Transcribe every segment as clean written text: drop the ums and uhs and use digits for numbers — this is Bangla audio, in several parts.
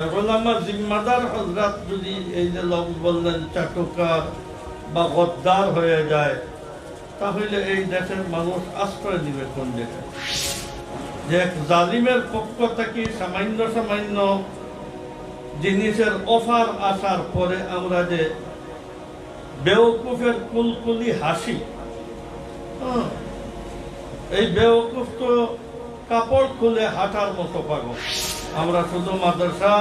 আমার জিম্মাদার হযরত যদি এই যে লোক বললেন চাটুকার বা গদ্দার হয়ে যায়, তাহলে এই দেশের মানুষ আশ্রয় দিবে কোন দেশে? যে এক জালিমের পক্ষ থেকে সামান্য সামান্য জিনিসের অফার আসার পরে আমরা যে বেওকুফের কুলকুলি হাসি, এই বেওকুফ তো কাপড় খুলে হাঁটার মতো পাগল। আমরা শুধু মাদ্রাসা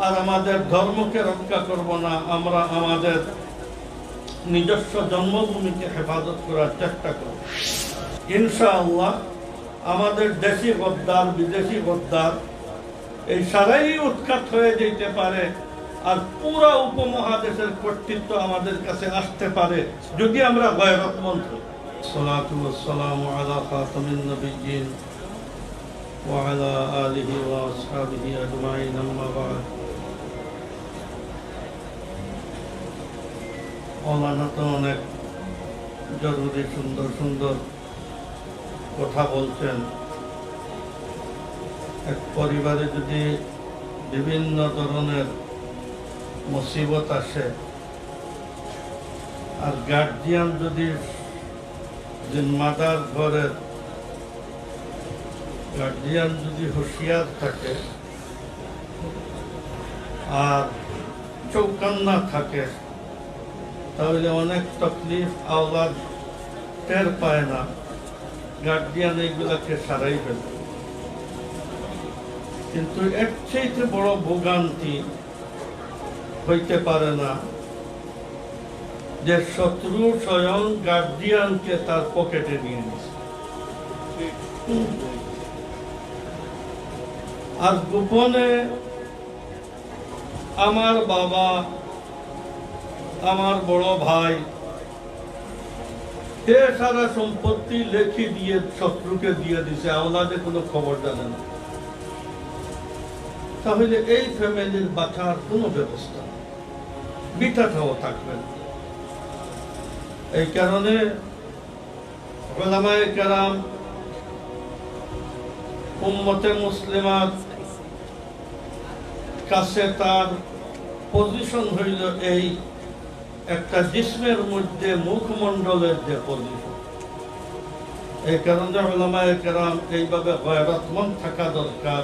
আর আমাদের ধর্মকে রক্ষা করব না, আমরা আমাদের নিজস্ব জন্মভূমিকে হেফাজত করার চেষ্টা করব। ইনশাআল্লাহ আমাদের দেশি গদ্দার বিদেশি গদ্দার এই সারাই উৎখাত হয়ে যেতে পারে, আর পুরা উপমহাদেশের কর্তৃত্ব আমাদের কাছে আসতে পারে যদি আমরা গয়রতমন্দ হই। সালাতু ওয়াসসালামু আলা খাতামিন নবিয়্যিন ওয়া আলা আলিহি ওয়া আসহাবিহি আজমাইন, আম্মা বা'দ। মাওলানা তো অনেক জরুরি সুন্দর সুন্দর কথা বলছেন। এক পরিবারে যদি বিভিন্ন ধরনের মুসিবত আসে আর গার্জিয়ান যদি জিম্মাদার ঘরের গার্জিয়ান যদি হুঁশিয়ার থাকে আর চৌকান্না থাকে, তাহলে অনেক তকলিফ আওলাদ টের পায় না, গার্জিয়ান এইগুলাকে সারাই ফেলে। কিন্তু এর চাইতে বড় ভোগান্তি হইতে পারে না যে শত্রু স্বয়ং গার্জিয়ানকে তার পকেটে নিয়ে নিছে, আর গোপনে আমার বাবা আমার বড় ভাই সে সারা সম্পত্তি লেখি দিয়ে শত্রুকে দিয়ে দিছে, আওলাদে কোনো খবর জানে না। তাহলে এই ফ্যামিলির বাঁচার কোনো ব্যবস্থা বিটাটাও থাকবে না। এই কারণে উলামায়ে কেরাম উম্মতে মুসলিমার কাছে তার পজিশন হইল এই একটা জিসমের মধ্যে মুখমণ্ডলের যে পজিশন। এই কারণে উলামায়ে কেরাম এইভাবে গয়রতমন্দ থাকা দরকার,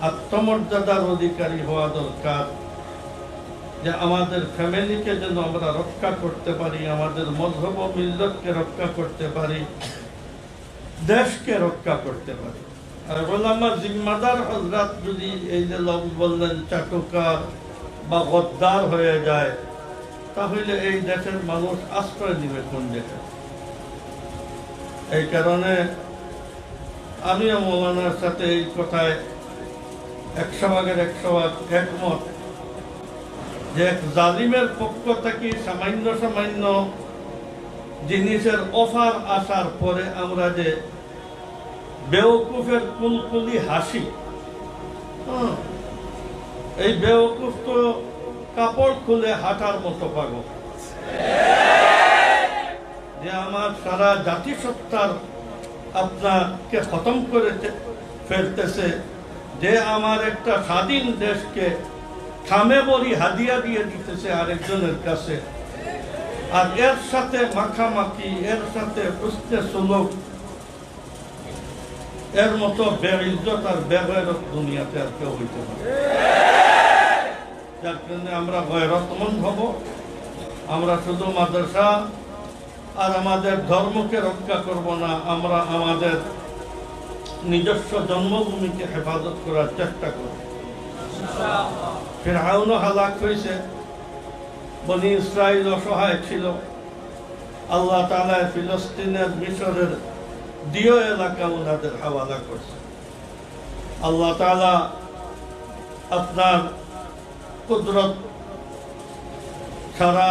আত্মমর্যাদার অধিকারী হওয়া দরকার, যে আমাদের ফ্যামিলিকে যেন আমরা রক্ষা করতে পারি, আমাদের মযহব ও মিল্লাতকে রক্ষা করতে পারি, দেশকে রক্ষা করতে পারি। আর উলামা জিম্মাদার হযরত যদি এই যে লোক বললেন চাটুকার বা গদ্দার হয়ে যায়, তাহলে এই দেশের মানুষ আশ্রয় দিবে কোন দেশে? এই কারণে আমিও মৌলানার সাথে এই কথায় 100% একমত যে এক জালিমের পক্ষ থেকে সামান্য সামান্য জিনিসের অফার আসার পরে আমরা যে বেওকুফের কুলকুলি হাসি, এই বেওকুফ তো কাপড় খুলে হাঁটার মতো পাগল। যে আমার সারা জাতিসত্তার আপনাকে খতম করে ফেলতেছে, যে আমার একটা স্বাধীন দেশকে থামে বলি হাদিয়া দিয়ে দিতেছে আরেকজনের কাছে, আর এর সাথে মাখামাখি, এর সাথে উস্তে সুলুক, এর মতো বেইজ্জত আর বেগৈরত দুনিয়াতে আর কেউ হইতে পারে। যার জন্য আমরা গয়রতমন্দ হব, আমরা শুধু মাদ্রাসা আর আমাদের ধর্মকে রক্ষা করব না, আমরা আমাদের নিজস্ব জন্মভূমিকে হেফাজত করার চেষ্টা করব। ফিরআউনও হালাক হয়েছে, বনি ইসরাইল অসহায় ছিল, আল্লাহ তাআলা ফিলিস্তিনের মিশরের দিও এলাকা ওনাদের হাওয়ালা করছে। আল্লাহ তাআলা আপনার কুদরত সারা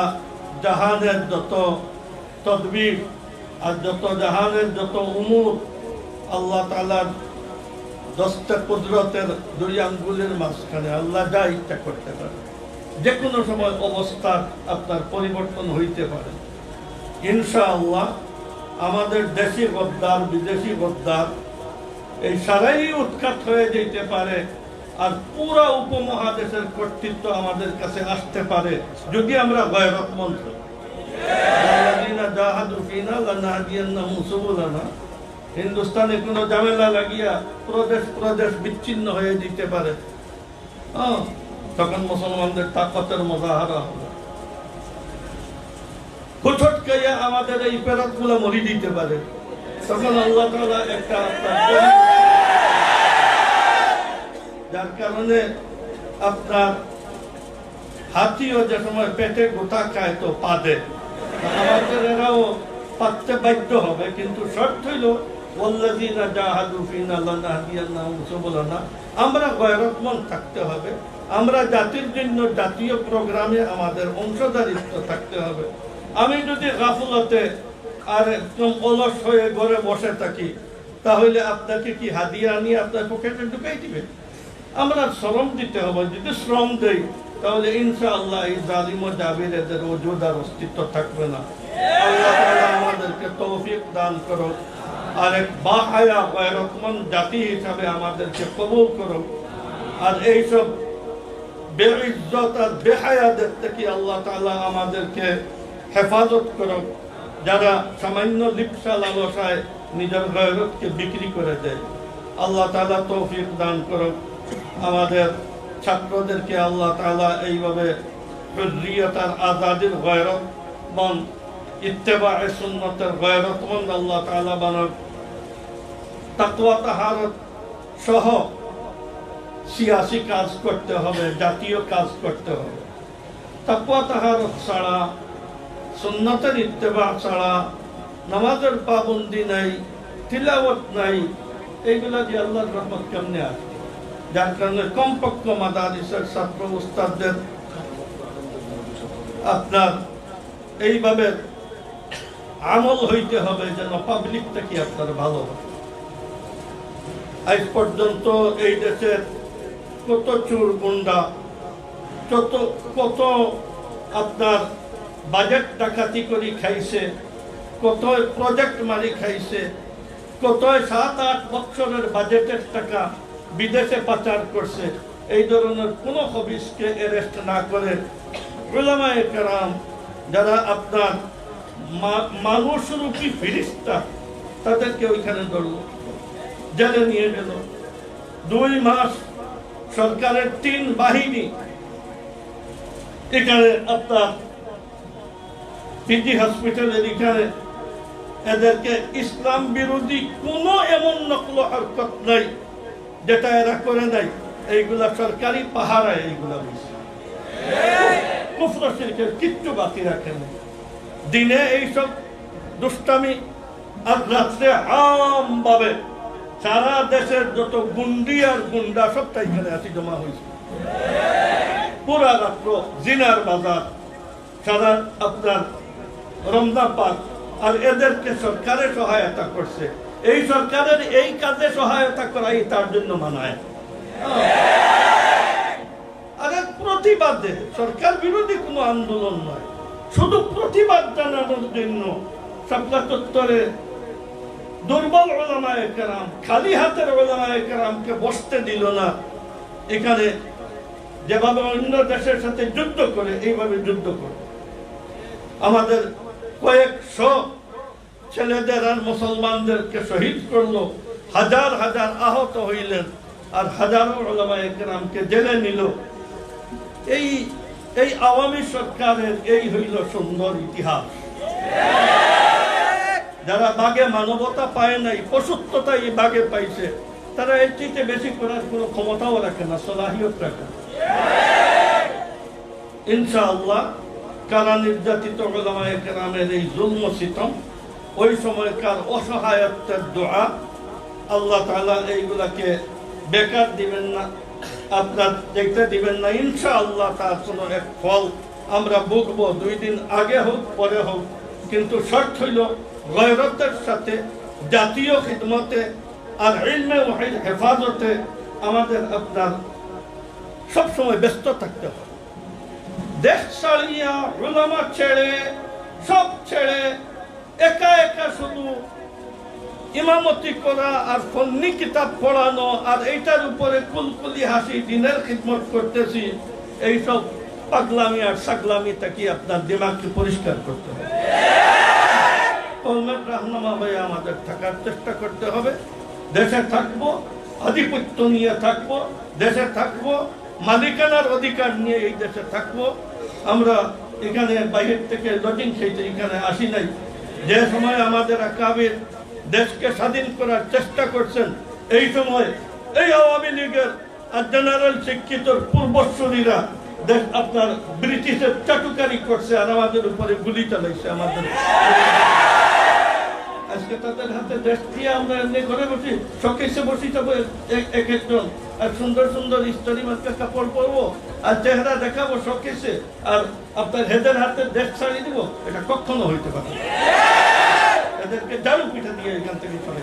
জাহানের যত তদবির আর যত জাহানের যত উমুর আল্লাহ তাআলার 10টা কুদরতের 2 আঙ্গুলের মাঝখানে আল্লাহ যা ইচ্ছা করতে পারে, যে কোনো সময় অবস্থা আপনার পরিবর্তন হইতে পারে। ইনশাআল্লাহ আমাদের দেশি গদ্দার বিদেশি গদ্দার এই সারাই উৎখাত হয়ে যেতে পারে, আর পুরা উপমহাদেশের কর্তৃত্ব আমাদের কাছে আসতে পারে যদি আমরা গয়রতমন্দ হই। হিন্দুস্তানে কোনো ঝামেলা লাগিয়া প্রদেশ প্রদেশ বিচ্ছিন্ন হয়ে যেতে পারে, তখন মুসলমানদের তাকতের মুজাহারা হবে। হুটহাট আমাদের এই পেরাত গুলা মরি দিতে পারে, তখন আল্লাহ তাআলা একটা যার কারণে আপনার হাতিও যে সময় পেটে গোটা খায় তো পাদে, আমাদের এরাও পাততে বাধ্য হবে, কিন্তু শর্ত হইল ওয়াল্লাযীনা জাহাদু ফীনা লানাহদিয়ান্নাহুম সুবুলানা। আমরা গয়রতমন্দ থাকতে হবে, আমরা জাতির জন্য জাতীয় প্রোগ্রামে আমাদের অংশদারিত্ব থাকতে হবে। আমি যদি গাফলতে আর একদম অলস হয়ে ঘরে বসে থাকি, তাহলে আপনাকে কি হাদিয়া নিয়ে আপনার পকেটে ঢুকাই দিবে? আমরা শ্রম দিতে হবে। যদি শ্রম দেই তাহলে ইনশাআল্লাহ এই জালিম ও জাবির এদের ওজুদ আর অস্তিত্ব থাকবে না। আল্লাহ তাআলা আমাদেরকে তৌফিক দান করো, আর এক বাহায়া গয়রতমন্দ জাতি হিসাবে আমাদেরকে কবুল করো। আর এইসব বেইজ্জত আর বেহায়াদের থেকে আল্লাহ তাআলা আমাদেরকে হেফাজত করো, যারা সামান্য লিপ্সা লালসায় নিজের গয়রতকে বিক্রি করে দেয়। আল্লাহ তাআলা তৌফিক দান করো। আমাদের ছাত্রদেরকে আল্লাহ তাআলা এইভাবে হুররিয়ত আর আজাদির গয়রতমন্দ, ইত্তেবায়ে সুন্নতের গয়রতমন্দ আল্লাহ তাআলা বানাক। তাকওয়া তাহারত সহ সিয়াসি কাজ করতে হবে, জাতীয় কাজ করতে হবে। তাকওয়া তাহারত ছাড়া, সুন্নতের ইত্তেবা ছাড়া, নামাজের পাবন্দি নাই, তিলাওয়াত নাই, এইগুলা দিয়ে আল্লাহর রহমত কেমনে আসবে? যার কারণে কমপক্ষ মাদারিসের ছাত্র উস্তাদদের আপনার এইভাবে আমল হইতে হবে যেন পাবলিকটা কি আপনার ভালো হবে। আজ পর্যন্ত এই দেশের কত চোর গুন্ডা, কত আপনার বাজেট ডাকাতি করে খাইছে, কত প্রজেক্ট মারি খাইছে, কত 7-8 বছরের বাজেটের টাকা বিদেশে পাচার করছে। এই ধরনের কোন খবিসকে অ্যারেস্ট না করে উলামায়ে কেরাম যারা আপনার মানুষরূপী ফিরিস্তা, তাদেরকে ওইখানে ধরল, জেলে নিয়ে গেল। 2 মাস সরকারের 3 বাহিনী এখানে আপনার পিজি হসপিটালের এখানে এদেরকে ইসলাম বিরোধী কোন এমন নকল হরকত নাই যেটা এরা করে নাই। এইগুলা সরকারি পাহারায় এইগুলা কুফর শিরকের কিচ্ছু বাকি রাখে না। দিনে এইসব দুষ্টামি, আর রাত্রে আমভাবে সারা দেশের যত গুন্ডি আর গুন্ডা সবটা এখানে আসি জমা হয়েছে। পুরা রাত্র জিনার বাজার, সারা আপনার রমজান পাক, আর এদেরকে সরকারের সহায়তা করছে। এই সরকারের এই কাজে সহায়তা করাই তার জন্য মানায়। আরে প্রতিবাদে, সরকার বিরোধী কোনো আন্দোলন নয়, শুধু প্রতিবাদ জানানোর জন্য শাপলা চত্বরে দুর্বল উলামায়ে কেরাম, খালি হাতের উলামায়ে কেরামকে বসতে দিল না। এখানে যেভাবে অন্য দেশের সাথে যুদ্ধ করে, এইভাবে যুদ্ধ করে আমাদের কয়েকশো ছেলেদের আর মুসলমানদেরকে শহীদ করলো, হাজার হাজার আহত হইলেন, আর হাজারো উলামায়ে কেরামকে জেলে নিল। এই আওয়ামী সরকারের এই হইল সুন্দর ইতিহাস। যারা বাগে মানবতা পায় নাই, পশুত্বতা এই বাগে পাইছে, তারা এর চেয়ে বেশি করার কোনো ক্ষমতাও রাখে না, সলাহিয়ত রাখে না। ইনশাআল্লাহ কারা নির্যাতিত উলামায়ে কেরামের এই জুলম সিতম, ওই সময়কার অসহায়ত্বের দোয়া, আল্লাহ তাআলা এইগুলাকে বেকার দিবেন না, আপনার দেখতে দিবেন না। ইনশাআল্লাহ তার কোনো এক ফল আমরা ভুগবো, 2 দিন আগে হোক পরে হোক, কিন্তু শর্ত হইল গয়রতের সাথে জাতীয় খিদমতে আর ইলমে ওয়াহির হেফাজতে আমাদের আপনার সবসময় ব্যস্ত থাকতে হবে। দেশ ছাড়িয়া, উলামা ছেড়ে, সব ছেড়ে একা একা শুধু ইমামতি করা আর ফন্নি কিতাব পড়ানো আর এইটার উপরে কুলকুলি হাসি দিনের খিদমত করতেছি, এইসব পাগলামি আর সাগলামি থেকে আপনার দিমাগকে পরিষ্কার করতে হবে। কলমের রাহনামা হয়ে আমাদের থাকার চেষ্টা করতে হবে। দেশে থাকবো, আধিপত্য নিয়ে থাকবো, দেশে থাকবো, মালিকানার অধিকার নিয়ে এই দেশে থাকবো। আমরা এখানে বাইরের থেকে লজিং খেতে এখানে আসি নাই। যে সময় আমাদের আকাবির দেশকে স্বাধীন করার চেষ্টা করছেন, এই সময় এই আওয়ামী লীগের আর জেনারেল শিক্ষিত পূর্বসূরীরা দেশ আপনার ব্রিটিশের চাটুকারি করছে আর আমাদের উপরে গুলি চালাইছে। আমাদের আজকে তাদের হাতে দেশ দিয়ে আমরা এমনি ঘরে বসি, শোকেসে বসি যাবো এক একজন, আর সুন্দর সুন্দর ইস্তারি মার্কা কাপড় পরবো আর চেহারা দেখাবো শোকেসে, আর আপনার হেদের হাতে দেশ ছাড়িয়ে দিব। এটা কখনো হইতে পারে না। এদেরকে জারু পিঠা দিয়ে এখান থেকে সরে